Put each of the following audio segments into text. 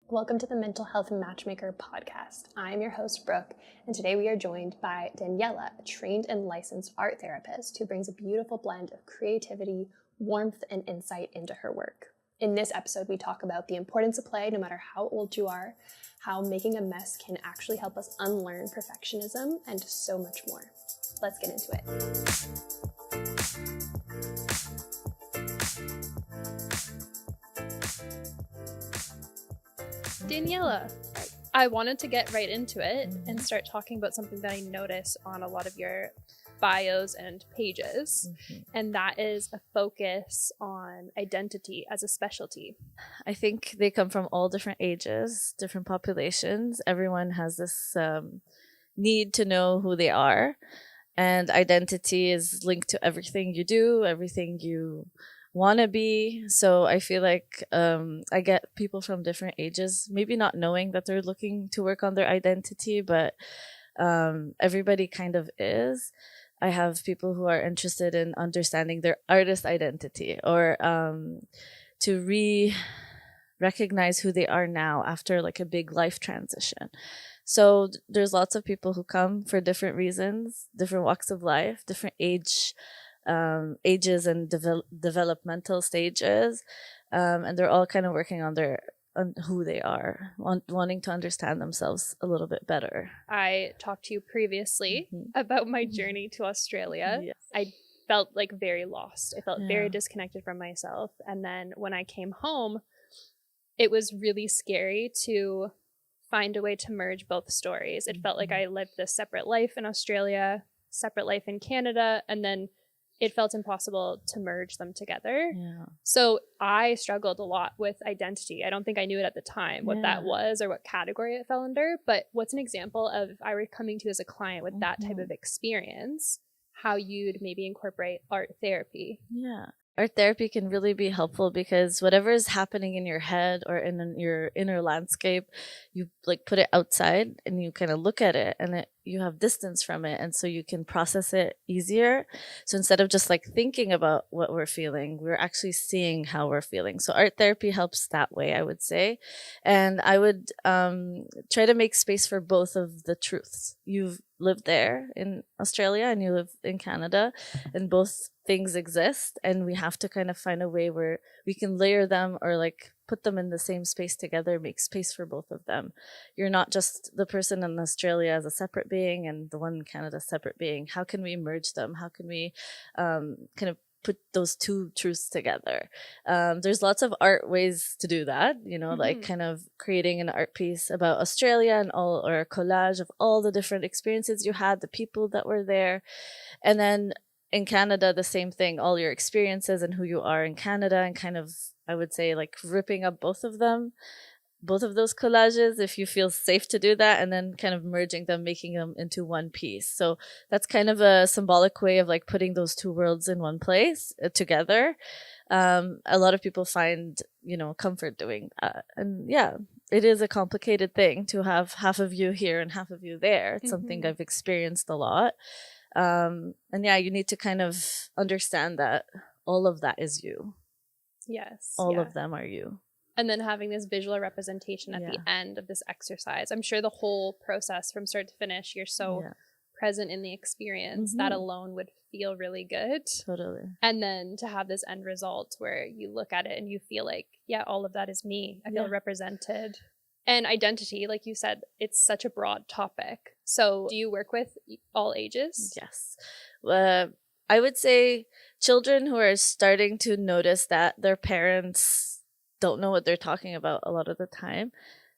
Welcome to the Mental Health Matchmaker podcast. I'm your host, Brooke, and today we are joined by Daniella, a trained and licensed art therapist who brings a beautiful blend of creativity, warmth, and insight into her work. In this episode, we talk about the importance of play no matter how old you are, how making a mess can actually help us unlearn perfectionism, and so much more. Let's get into it. Daniella, I wanted to get right into it and start talking about something that I notice on a lot of your bios and pages, and that is a focus on identity as a specialty. I think they come from all different ages, different populations. Everyone has this need to know who they are, and identity is linked to everything you do, everything you want to be. So I feel like I get people from different ages, maybe not knowing that they're looking to work on their identity, but everybody kind of is. I have people who are interested in understanding their artist identity, or to recognize who they are now after like a big life transition. So there's lots of people who come for different reasons, different walks of life, different ages and developmental stages, and they're all kind of working on who they are, wanting to understand themselves a little bit better. I talked to you previously about my journey to Australia. Yes. I felt like very lost. I felt very disconnected from myself. And then when I came home, it was really scary to find a way to merge both stories. It felt like I lived this separate life in Australia, separate life in Canada, and then it felt impossible to merge them together. Yeah. So I struggled a lot with identity. I don't think I knew it at the time what that was or what category it fell under. But what's an example of, if I were coming to you as a client with that type of experience, how you'd maybe incorporate art therapy? Yeah. Art therapy can really be helpful because whatever is happening in your head or in your inner landscape, you like put it outside and you kind of look at it, and you have distance from it, and so you can process it easier. So instead of just like thinking about what we're feeling, we're actually seeing how we're feeling. So art therapy helps that way, I would say. And I would try to make space for both of the truths. You've lived there in Australia and you live in Canada, and both things exist, and we have to kind of find a way where we can layer them or like put them in the same space together, make space for both of them. You're not just the person in Australia as a separate being and the one in Canada separate being. How can we merge them? How can we kind of put those two truths together? There's lots of art ways to do that, like kind of creating an art piece about Australia or a collage of all the different experiences you had, the people that were there. And then in Canada, the same thing, all your experiences and who you are in Canada, and kind of, I would say, like ripping up both of those collages if you feel safe to do that, and then kind of merging them, making them into one piece. So that's kind of a symbolic way of like putting those two worlds in one place together. A lot of people find, comfort doing that. And yeah, it is a complicated thing to have half of you here and half of you there. It's something I've experienced a lot. And yeah, you need to kind of understand that all of that is you. Yes. All of them are you. And then having this visual representation at the end of this exercise. I'm sure the whole process from start to finish, you're so present in the experience, that alone would feel really good. Totally. And then to have this end result where you look at it and you feel like, yeah, all of that is me. I feel represented. And identity, like you said, it's such a broad topic. So do you work with all ages? Yes. I would say children who are starting to notice that their parents don't know what they're talking about a lot of the time.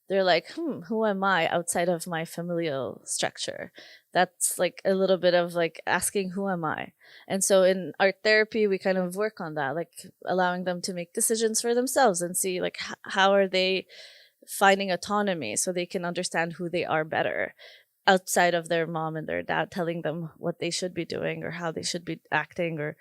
They're like, who am I outside of my familial structure? That's like a little bit of like asking, who am I? And so in art therapy, we kind of work on that, like allowing them to make decisions for themselves and see like how are they finding autonomy so they can understand who they are better outside of their mom and their dad telling them what they should be doing or how they should be acting or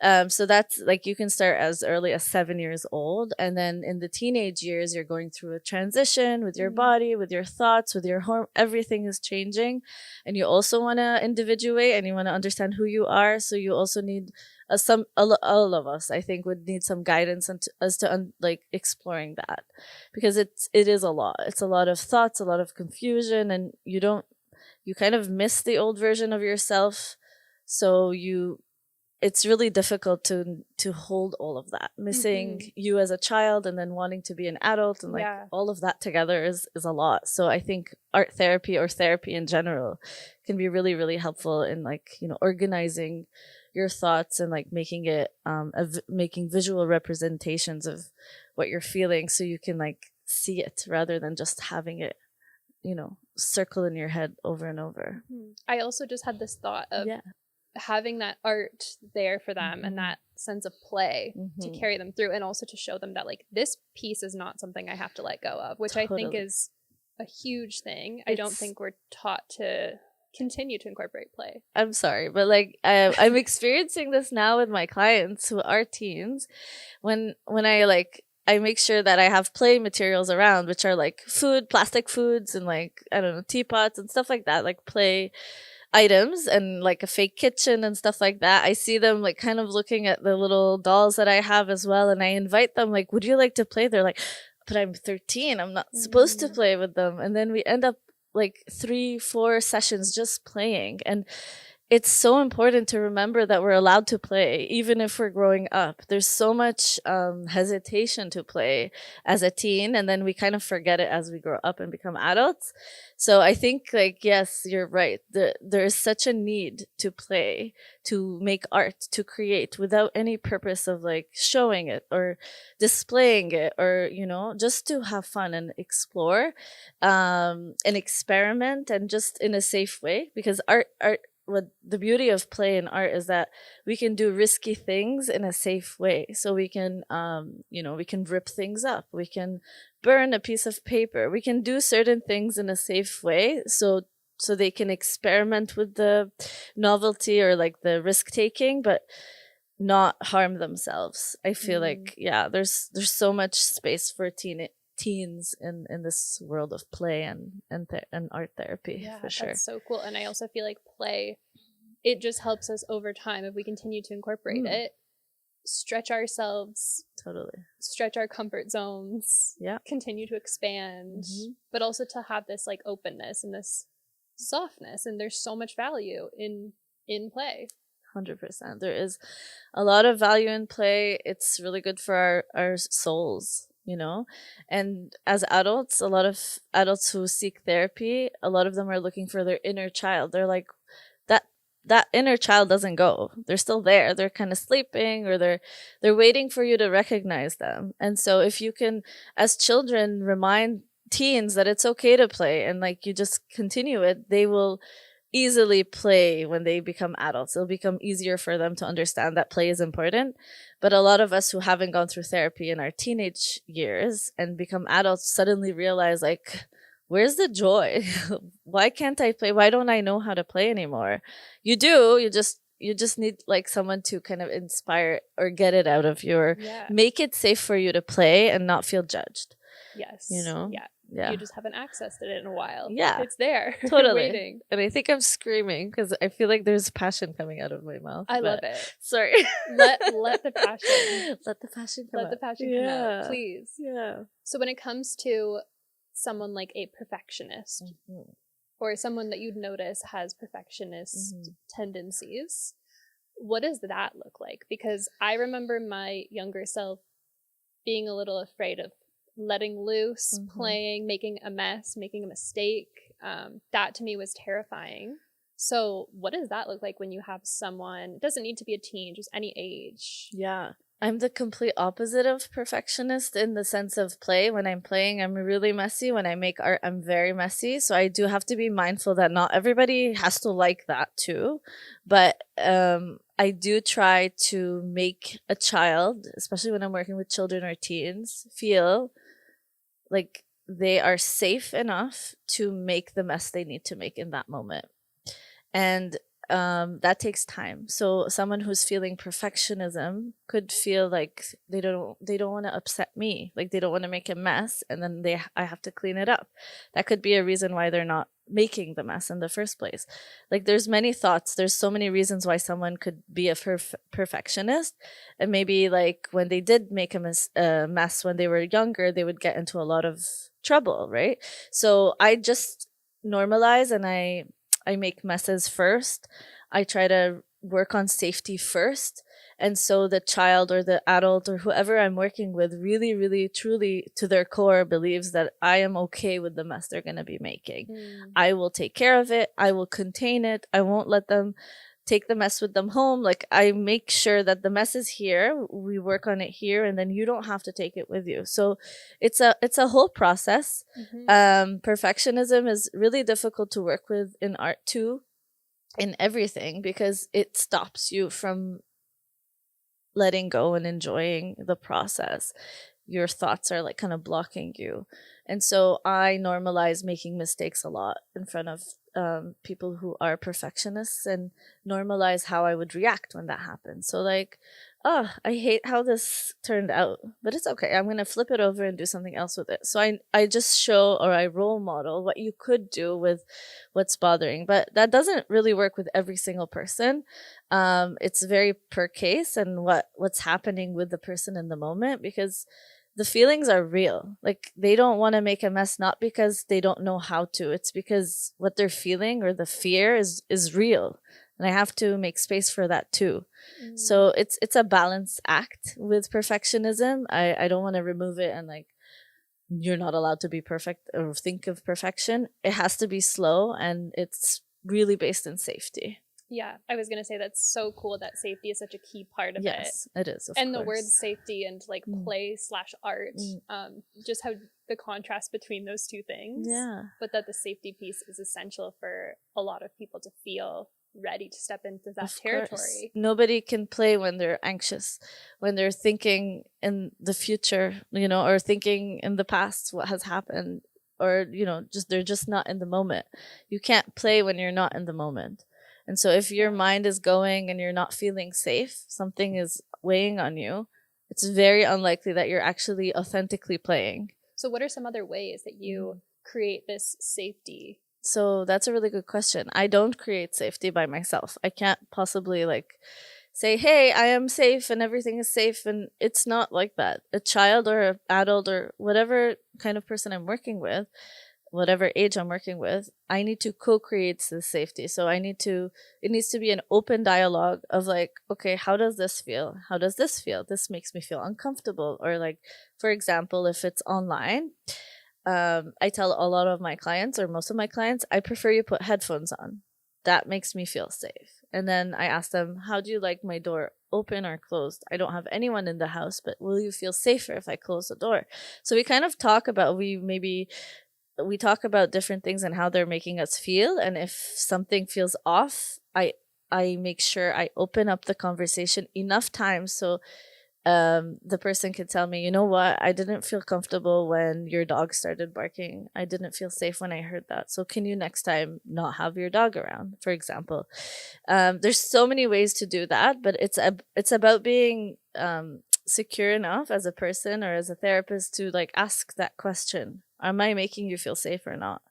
So that's like, you can start as early as 7 years old. And then in the teenage years, you're going through a transition with your body, with your thoughts, with your everything is changing. And you also want to individuate and you want to understand who you are. So you also need all of us, I think, would need some guidance as to like exploring that, because it is a lot. It's a lot of thoughts, a lot of confusion, and you kind of miss the old version of yourself. So it's really difficult to hold all of that, missing you as a child and then wanting to be an adult, and like all of that together is a lot. So I think art therapy, or therapy in general, can be really, really helpful in like, organizing your thoughts and like making it making visual representations of what you're feeling, so you can like see it rather than just having it circle in your head over and over. I also just had this thought of having that art there for them and that sense of play to carry them through, and also to show them that like this piece is not something I have to let go of, which I think is a huge thing. I don't think we're taught to continue to incorporate play. I'm sorry, but like I'm experiencing this now with my clients who are teens. When I make sure that I have play materials around, which are like plastic foods, and like, I don't know, teapots and stuff like that, like play items, and like a fake kitchen and stuff like that. I see them like kind of looking at the little dolls that I have as well, and I invite them like, would you like to play? They're like, but I'm 13, I'm not supposed to play with them. And then we end up like 3-4 sessions just playing. And it's so important to remember that we're allowed to play, even if we're growing up. There's so much hesitation to play as a teen, and then we kind of forget it as we grow up and become adults. So I think, like, yes, you're right. There is such a need to play, to make art, to create without any purpose of like showing it or displaying it, or, just to have fun and explore and experiment, and just in a safe way. Because art, what the beauty of play and art is that we can do risky things in a safe way. So we can, we can rip things up. We can burn a piece of paper. We can do certain things in a safe way. So they can experiment with the novelty or like the risk taking, but not harm themselves. I feel like, there's so much space for teens in this world of play and art therapy, for sure. That's so cool. And I also feel like play, it just helps us over time, if we continue to incorporate it, stretch ourselves, stretch our comfort zones, continue to expand, but also to have this like openness and this softness. And there's so much value in play. 100%. There is a lot of value in play. It's really good for our souls, and as adults, a lot of adults who seek therapy, a lot of them are looking for their inner child. They're like, that inner child doesn't go. They're still there. They're kind of sleeping, or they're waiting for you to recognize them. And so if you can, as children, remind teens that it's okay to play, and like you just continue it, they will easily play when they become adults. It'll become easier for them to understand that play is important. But a lot of us who haven't gone through therapy in our teenage years and become adults suddenly realize, like, where's the joy? Why can't I play? Why don't I know how to play anymore? You do. You just need like someone to kind of inspire or get it out of you, or make it safe for you to play and not feel judged. Yes. Yeah. You just haven't accessed it in a while. Yeah. It's there. Totally. Waiting. And I think I'm screaming because I feel like there's passion coming out of my mouth. I love it. Sorry. Let the passion. Let the passion come out. Let the passion come out, please. Yeah. So when it comes to someone like a perfectionist, or someone that you'd notice has perfectionist tendencies, what does that look like? Because I remember my younger self being a little afraid of letting loose, playing, making a mess, making a mistake. That to me was terrifying. So what does that look like when you have someone, it doesn't need to be a teen, just any age? Yeah. I'm the complete opposite of perfectionist in the sense of play. When I'm playing, I'm really messy. When I make art, I'm very messy. So I do have to be mindful that not everybody has to like that too. But I do try to make a child, especially when I'm working with children or teens, feel like they are safe enough to make the mess they need to make in that moment. And that takes time. So someone who's feeling perfectionism could feel like they don't want to upset me, like they don't want to make a mess, and then I have to clean it up. That could be a reason why they're not making the mess in the first place. Like there's many thoughts, there's so many reasons why someone could be a perfectionist, and maybe like when they did make a mess when they were younger, they would get into a lot of trouble, right? So I just normalize, and I make messes first. I try to work on safety first. And so the child or the adult or whoever I'm working with really, really, truly to their core believes that I am okay with the mess they're going to be making. I will take care of it. I will contain it. I won't let them take the mess with them home. Like I make sure that the mess is here. We work on it here, and then you don't have to take it with you. So it's a whole process. Perfectionism is really difficult to work with in art too, in everything, because it stops you from letting go and enjoying the process. Your thoughts are like kind of blocking you. And so I normalize making mistakes a lot in front of people who are perfectionists, and normalize how I would react when that happens. So like, oh, I hate how this turned out, but it's okay. I'm going to flip it over and do something else with it. So I just show, or I role model what you could do with what's bothering, but that doesn't really work with every single person. It's very per case and what's happening with the person in the moment, because the feelings are real. Like they don't want to make a mess, not because they don't know how to. It's because what they're feeling, or the fear is real. And I have to make space for that too. So it's a balance act with perfectionism. I don't want to remove it and like, you're not allowed to be perfect or think of perfection. It has to be slow, and it's really based in safety. Yeah, I was going to say that's so cool that safety is such a key part of it. Yes, it is. And the word safety and like play/art, just how the contrast between those two things. Yeah. But that the safety piece is essential for a lot of people to feel ready to step into that territory. Nobody can play when they're anxious, when they're thinking in the future, or thinking in the past what has happened, or, they're just not in the moment. You can't play when you're not in the moment. And so if your mind is going and you're not feeling safe, something is weighing on you, it's very unlikely that you're actually authentically playing. So what are some other ways that you create this safety? So that's a really good question. I don't create safety by myself. I can't possibly say, hey, I am safe and everything is safe. And it's not like that. A child or an adult or whatever kind of person I'm working with, whatever age I'm working with, I need to co-create the safety. So it needs to be an open dialogue of like, okay, how does this feel? How does this feel? This makes me feel uncomfortable. Or like, for example, if it's online, I tell a lot of my clients, or most of my clients, I prefer you put headphones on. That makes me feel safe. And then I ask them, how do you like my door, open or closed? I don't have anyone in the house, but will you feel safer if I close the door? So we kind of talk about, we talk about different things and how they're making us feel. And if something feels off, I make sure I open up the conversation enough times so the person can tell me, you know what, I didn't feel comfortable when your dog started barking. I didn't feel safe when I heard that. So can you next time not have your dog around, for example? There's so many ways to do that, but it's about being secure enough as a person or as a therapist to like ask that question. Am I making you feel safe or not?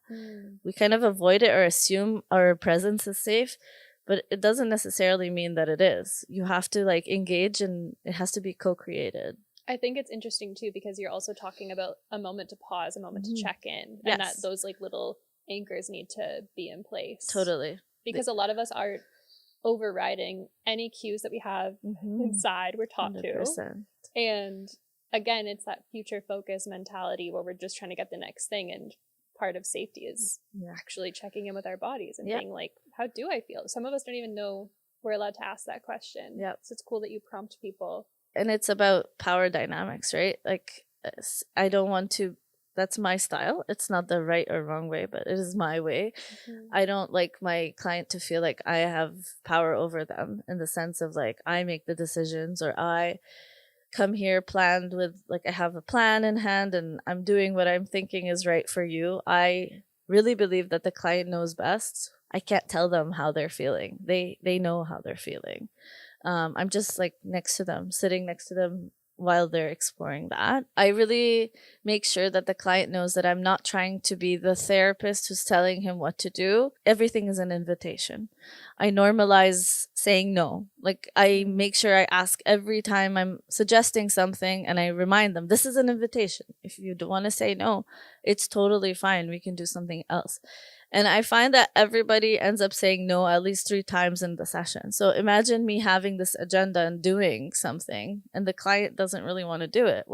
We kind of avoid it or assume our presence is safe, but it doesn't necessarily mean that it is. You have to like engage, and it has to be co-created. I think it's interesting too, because you're also talking about a moment to pause, a moment to check in, and that those like little anchors need to be in place. Totally. Because a lot of us are overriding any cues that we have inside, we're taught 100%. To. And again, it's that future focus mentality where we're just trying to get the next thing. And part of safety is actually checking in with our bodies and being like, how do I feel? Some of us don't even know we're allowed to ask that question. Yeah. So it's cool that you prompt people. And it's about power dynamics, right? Like, I don't want to, that's my style. It's not the right or wrong way, but it is my way. I don't like my client to feel like I have power over them in the sense of like, I make the decisions, or I come here planned with like, I have a plan in hand and I'm doing what I'm thinking is right for you. I really believe that the client knows best I can't tell them how they're feeling. They know how they're feeling. I'm just like next to them, sitting next to them while they're exploring that. I really make sure that the client knows that I'm not trying to be the therapist who's telling him what to do. Everything is an invitation. I normalize saying no. Like, I make sure I ask every time I'm suggesting something, and I remind them this is an invitation. If you don't want to say no, it's totally fine. We can do something else. And I find that everybody ends up saying no at least 3 times in the session. So imagine me having this agenda and doing something, and the client doesn't really want to do it.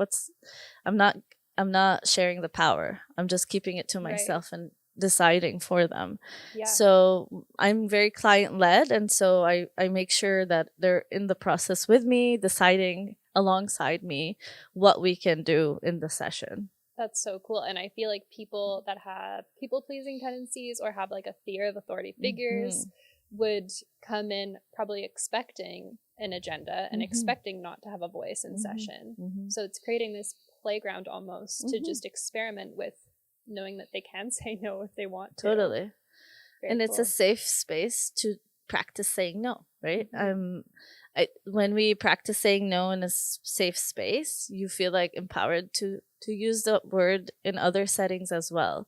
I'm not I'm not sharing the power. I'm just keeping it to myself and deciding for them. Yeah. So I'm very client led, and so I make sure that they're in the process with me, deciding alongside me what we can do in the session. That's so cool. And I feel like people that have people-pleasing tendencies or have like a fear of authority figures would come in probably expecting an agenda and expecting not to have a voice in session. So it's creating this playground almost to just experiment with knowing that they can say no if they want to. Totally. Very and it's cool. a safe space to practice saying no, right? When we practice saying no in a safe space, you feel like empowered to use the word in other settings as well.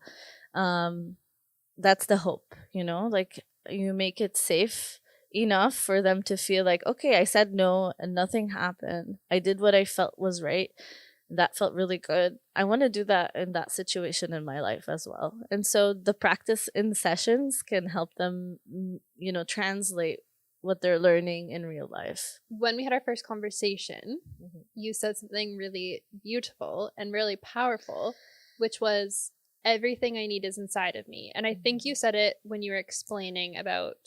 That's the hope, like you make it safe enough for them to feel like, okay, I said no and nothing happened. I did what I felt was right. That felt really good. I want to do that in that situation in my life as well. And so the practice in sessions can help them, translate what they're learning in real life. When we had our first conversation, you said something really beautiful and really powerful, which was, everything I need is inside of me. And I think you said it when you were explaining about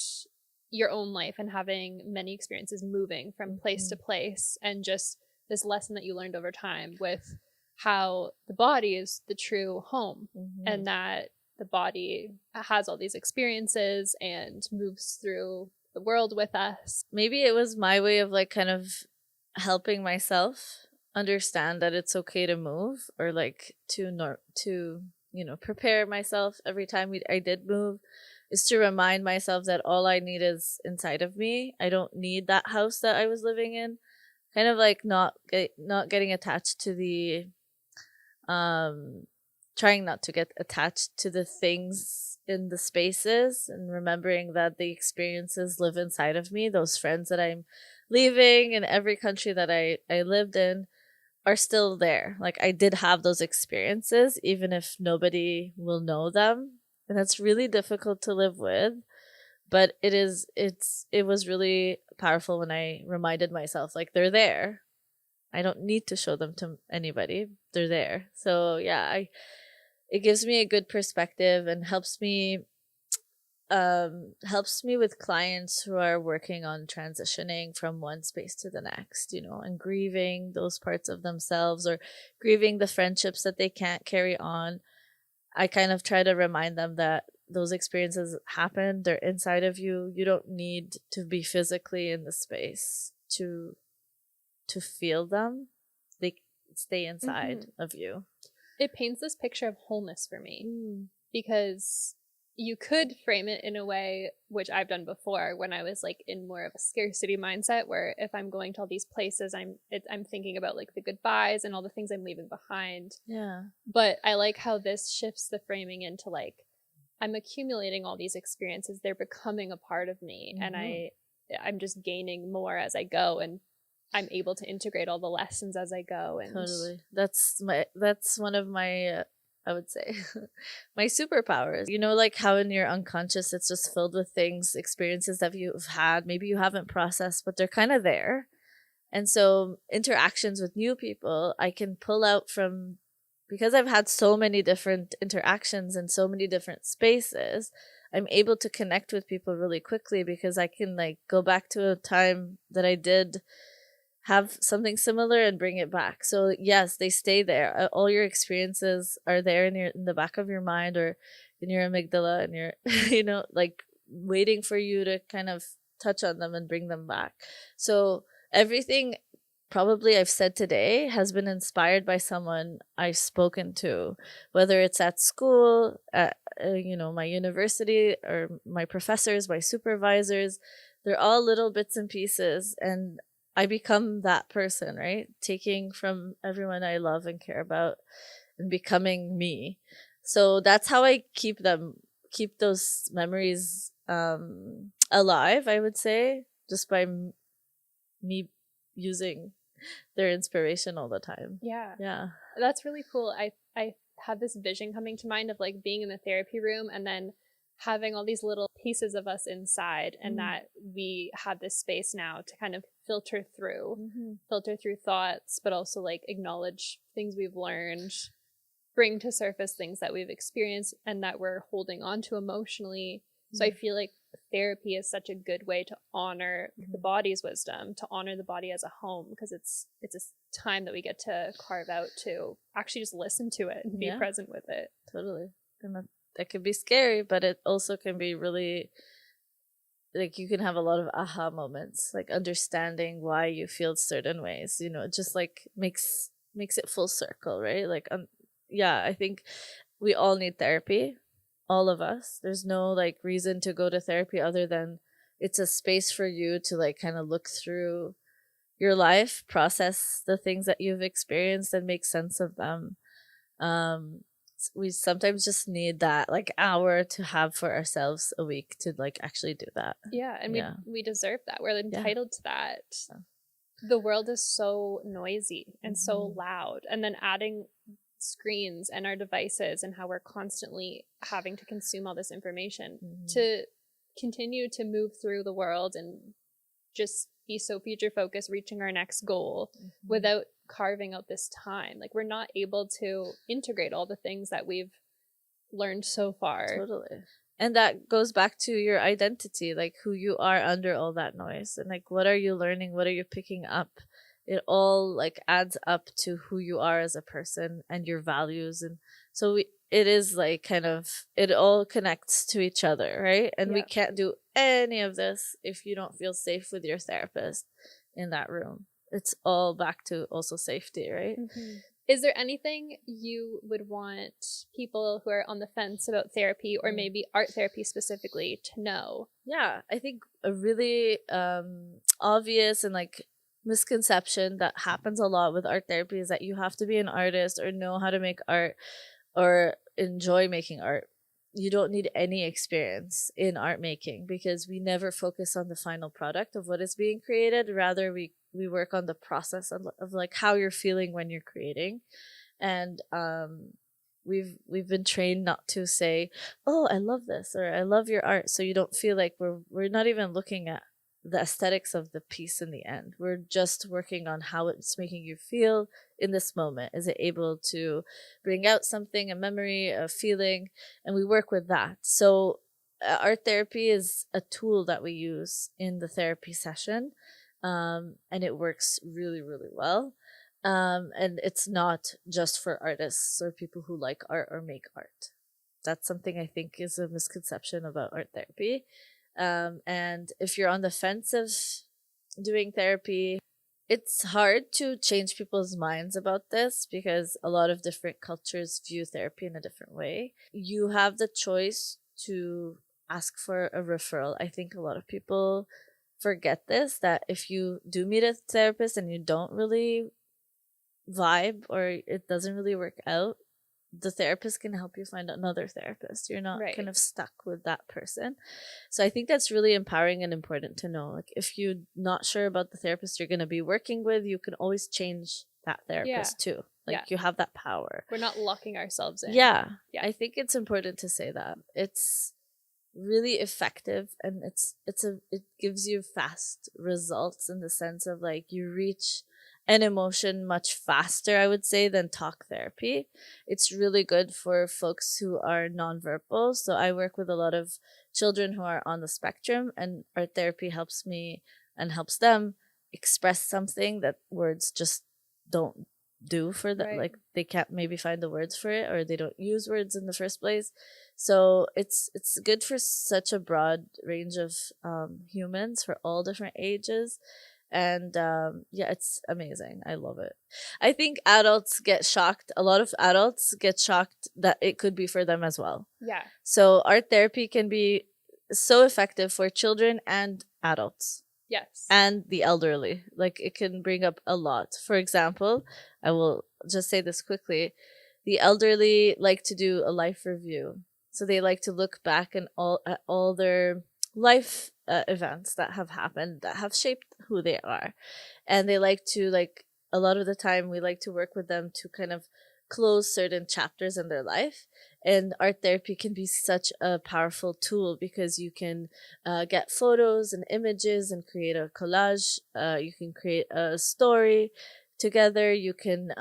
your own life and having many experiences moving from place to place, and just this lesson that you learned over time with how the body is the true home, and that the body has all these experiences and moves through the world with us. Maybe it was my way of like kind of helping myself understand that it's okay to move, or like to prepare myself every time I did move, is to remind myself that all I need is inside of me. I don't need that house that I was living in. Kind of like not getting attached to the trying not to get attached to the things in the spaces, and remembering that the experiences live inside of me. Those friends that I'm leaving in every country that I lived in are still there. Like, I did have those experiences, even if nobody will know them. And that's really difficult to live with. But it was really powerful when I reminded myself, like, they're there. I don't need to show them to anybody. They're there. So yeah, it gives me a good perspective and helps me with clients who are working on transitioning from one space to the next, and grieving those parts of themselves, or grieving the friendships that they can't carry on. I kind of try to remind them that those experiences happen. They're inside of you. You don't need to be physically in the space to feel them. They stay inside of you. It paints this picture of wholeness for me, because you could frame it in a way, which I've done before when I was like in more of a scarcity mindset, where if I'm going to all these places, I'm thinking about like the goodbyes and all the things I'm leaving behind. Yeah. But I like how this shifts the framing into like, I'm accumulating all these experiences. They're becoming a part of me, and I'm just gaining more as I go, and I'm able to integrate all the lessons as I go. And totally, that's one of my I would say my superpowers. Like how in your unconscious it's just filled with things, experiences that you've had, maybe you haven't processed, but they're kind of there. And so interactions with new people, I can pull out from, because I've had so many different interactions in so many different spaces, I'm able to connect with people really quickly, because I can like go back to a time that I did have something similar and bring it back. So yes, they stay there. All your experiences are there in the back of your mind, or in your amygdala, and you're like waiting for you to kind of touch on them and bring them back. So everything probably I've said today has been inspired by someone I've spoken to, whether it's at school, my university or my professors, my supervisors, they're all little bits and pieces. And I become that person, right? Taking from everyone I love and care about and becoming me. So that's how I keep those memories alive, I would say, just by me using their inspiration all the time. Yeah. That's really cool. I had this vision coming to mind of like being in the therapy room and then having all these little pieces of us inside, and that we had this space now to kind of filter through thoughts, but also like acknowledge things we've learned, bring to surface things that we've experienced and that we're holding on to emotionally. So I feel like therapy is such a good way to honor the body's wisdom, to honor the body as a home, because it's a time that we get to carve out to actually just listen to it and be present with it. Totally. And that could be scary, but it also can be really, like, you can have a lot of aha moments, like understanding why you feel certain ways. It just like makes it full circle, right? Like, I think we all need therapy. All of us. There's no like reason to go to therapy other than it's a space for you to like kind of look through your life, process the things that you've experienced and make sense of them. We sometimes just need that like hour to have for ourselves a week to like actually do that. And we deserve that. We're entitled to that. The world is so noisy and so loud, and then adding screens and our devices and how we're constantly having to consume all this information to continue to move through the world and just be so future focused, reaching our next goal without carving out this time. Like, we're not able to integrate all the things that we've learned so far. Totally. And that goes back to your identity, like who you are under all that noise, and like what are you learning, what are you picking up. It all like adds up to who you are as a person and your values. And so it is like kind of, it all connects to each other, right? And we can't do any of this if you don't feel safe with your therapist in that room. It's all back to also safety, right? Is there anything you would want people who are on the fence about therapy, or maybe art therapy specifically, to know? Yeah, I think a really obvious and like misconception that happens a lot with art therapy is that you have to be an artist or know how to make art or enjoy making art. You don't need any experience in art making, because we never focus on the final product of what is being created. Rather, we work on the process of like how you're feeling when you're creating. And we've been trained not to say, oh, I love this, or I love your art, so you don't feel like we're not even looking at the aesthetics of the piece in the end. We're just working on how it's making you feel in this moment. Is it able to bring out something, a memory, a feeling? And we work with that. So art therapy is a tool that we use in the therapy session, and it works really, really well. And it's not just for artists or people who like art or make art. That's something I think is a misconception about art therapy. And if you're on the fence of doing therapy, it's hard to change people's minds about this, because a lot of different cultures view therapy in a different way. You have the choice to ask for a referral. I think a lot of people forget this, that if you do meet a therapist and you don't really vibe or it doesn't really work out, the therapist can help you find another therapist. You're not kind of stuck with that person. So I think that's really empowering and important to know. Like, if you're not sure about the therapist you're going to be working with, you can always change that therapist too. Like, you have that power. We're not locking ourselves in. Yeah. I think it's important to say that. It's really effective, and it gives you fast results in the sense of like you reach an emotion much faster, I would say, than talk therapy. It's really good for folks who are nonverbal. So I work with a lot of children who are on the spectrum, and art therapy helps me and helps them express something that words just don't do for them. Like, they can't maybe find the words for it, or they don't use words in the first place. So it's good for such a broad range of humans, for all different ages. And yeah, it's amazing. I love it. I think adults get shocked. A lot of adults get shocked that it could be for them as well. Yeah. So art therapy can be so effective for children and adults. Yes. And the elderly. Like, it can bring up a lot. For example, I will just say this quickly. The elderly like to do a life review. So they like to look back at all their life events that have happened, that have shaped who they are. And they like to, like, a lot of the time we like to work with them to kind of close certain chapters in their life. And art therapy can be such a powerful tool because you can get photos and images and create a collage. You can create a story together. You can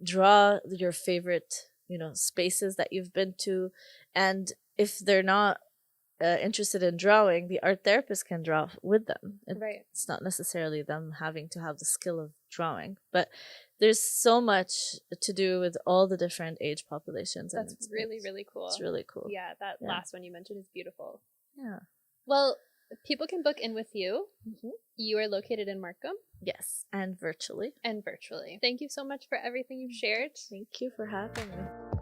draw your favorite, spaces that you've been to. And if they're not interested in drawing, the art therapist can draw with them. Right. It's not necessarily them having to have the skill of drawing, but there's so much to do with all the different age populations. That's really, really cool. It's really cool. Yeah, that last one you mentioned is beautiful. Yeah. Well, people can book in with you. Mm-hmm. You are located in Markham. Yes, and virtually. Thank you so much for everything you've shared. Thank you for having me.